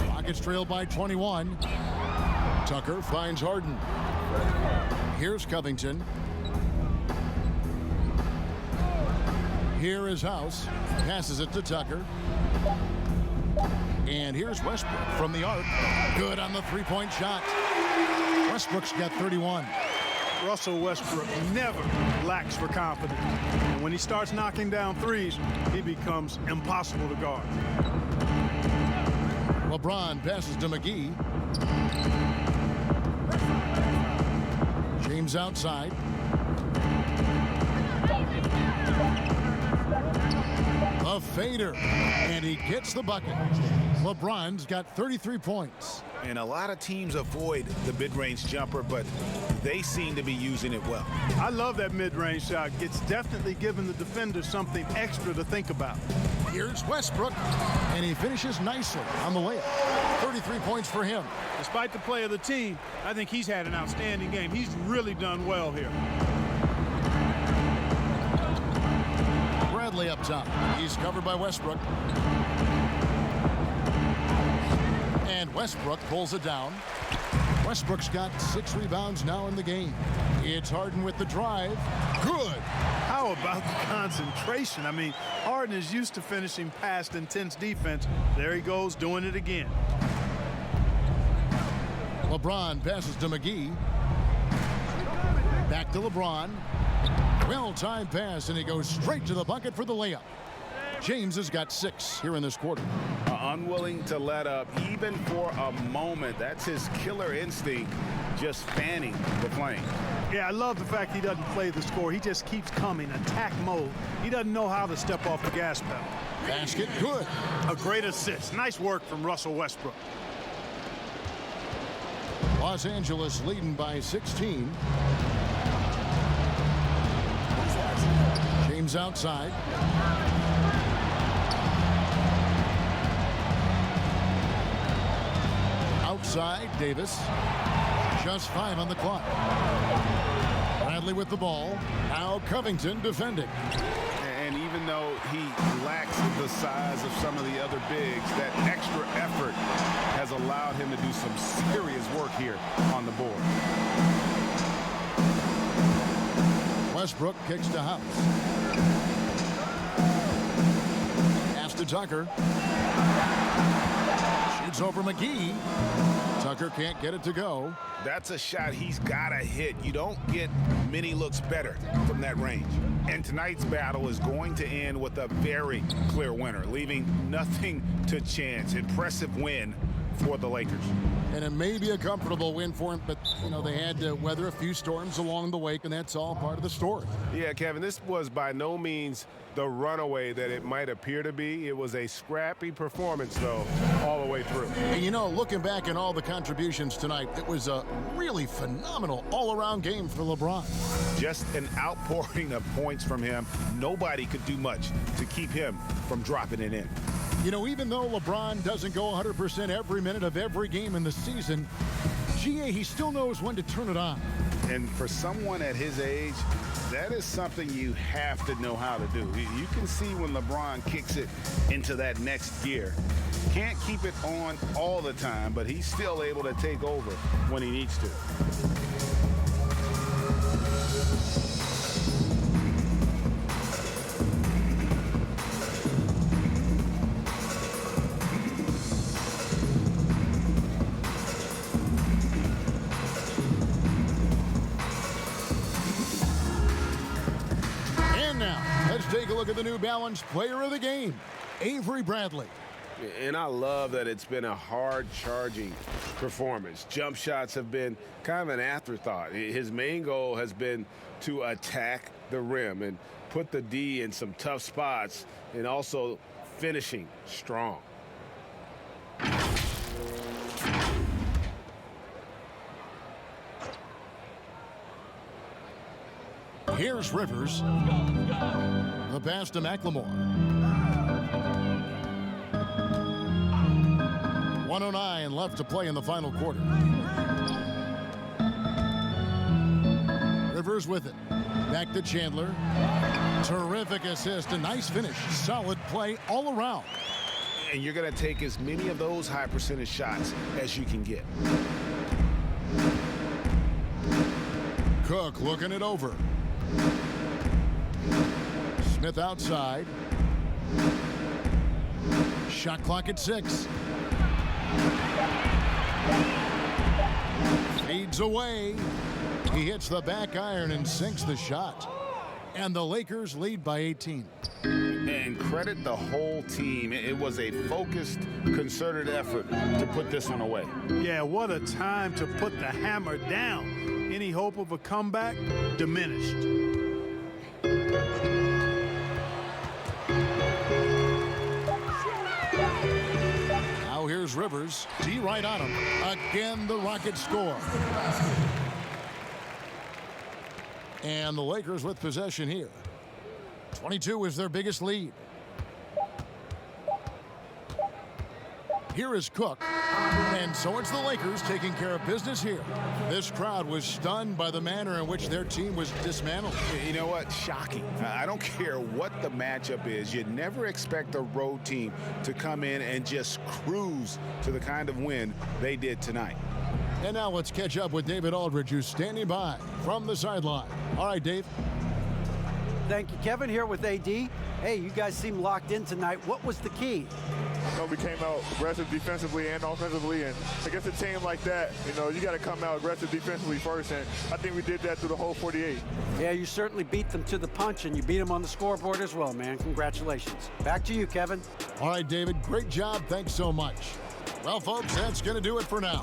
Rockets trail by 21. Tucker finds Harden. Here's Covington. Here is House. Passes it to Tucker. And here's Westbrook from the arc. Good on the three-point shot. Westbrook's got 31. Russell Westbrook never lacks for confidence. And when he starts knocking down threes, he becomes impossible to guard. LeBron passes to McGee. James outside. A fader, and he gets the bucket. LeBron's got 33 points. And a lot of teams avoid the mid-range jumper, but they seem to be using it well. I love that mid-range shot. It's definitely given the defender something extra to think about. Here's Westbrook, and he finishes nicely on the layup. 33 points for him. Despite the play of the team, I think he's had an outstanding game. He's really done well here. Bradley up top. He's covered by Westbrook. And Westbrook pulls it down. Westbrook's got 6 rebounds now in the game. It's Harden with the drive. Good. How about the concentration? I mean, Harden is used to finishing past intense defense. There he goes, doing it again. LeBron passes to McGee. Back to LeBron. Well-timed pass, and he goes straight to the bucket for the layup. James has got 6 here in this quarter. Unwilling to let up even for a moment. That's his killer instinct, just fanning the flame. Yeah, I love the fact he doesn't play the score. He just keeps coming, attack mode. He doesn't know how to step off the gas pedal. Basket good. A great assist. Nice work from Russell Westbrook. Los Angeles leading by 16. James outside. Outside, Davis. Just 5 on the clock. Bradley with the ball. Now Covington defending. And even though he lacks the size of some of the other bigs, that extra effort has allowed him to do some serious work here on the board. Westbrook kicks to House. Pass to Tucker. Shoots over McGee. Tucker can't get it to go. That's a shot he's got to hit. You don't get many looks better from that range. And tonight's battle is going to end with a very clear winner, leaving nothing to chance. Impressive win for the Lakers. And it may be a comfortable win for him, but, you know, they had to weather a few storms along the way, and that's all part of the story. Yeah, Kevin, this was by no means the runaway that it might appear to be. It was a scrappy performance, though, all the way through. And, you know, looking back at all the contributions tonight, it was a really phenomenal all-around game for LeBron. Just an outpouring of points from him. Nobody could do much to keep him from dropping it in. You know, even though LeBron doesn't go 100% every minute of every game in the season, GA, he still knows when to turn it on. And for someone at his age, that is something you have to know how to do. You can see when LeBron kicks it into that next gear. Can't keep it on all the time, but he's still able to take over when he needs to. Take a look at the New Balance player of the game, Avery Bradley. And I love that it's been a hard-charging performance. Jump shots have been kind of an afterthought. His main goal has been to attack the rim and put the D in some tough spots and also finishing strong. Here's Rivers. The pass to McLemore. 1:09 left to play in the final quarter. Rivers with it. Back to Chandler. Terrific assist. A nice finish. Solid play all around. And you're going to take as many of those high percentage shots as you can get. Cook looking it over. Smith outside. Shot clock at 6. Feeds away. He hits the back iron and sinks the shot. And the Lakers lead by 18. And credit the whole team. It was a focused, concerted effort to put this one away. Yeah, what a time to put the hammer down. Any hope of a comeback? Diminished. Now here's Rivers. D right on him. Again, the Rockets score. And the Lakers with possession here. 22 is their biggest lead. Here is Cook. And so it's the Lakers taking care of business here. This crowd was stunned by the manner in which their team was dismantled. You know what? Shocking. I don't care what the matchup is. You never expect a road team to come in and just cruise to the kind of win they did tonight. And now let's catch up with David Aldridge, who's standing by from the sideline. All right, Dave. Thank you, Kevin. Here with AD. Hey, you guys seem locked in tonight. What was the key? We came out aggressive defensively and offensively, and against a team like that, you got to come out aggressive defensively first, and I think we did that through the whole 48. Yeah, you certainly beat them to the punch, and you beat them on the scoreboard as well, man. Congratulations. Back to you, Kevin. All right, David, great job. Thanks so much. Well, folks, that's going to do it for now.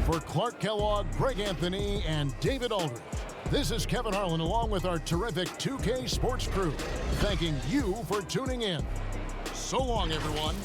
For Clark Kellogg, Greg Anthony, and David Aldridge, this is Kevin Harlan along with our terrific 2K Sports crew, thanking you for tuning in. So long, everyone.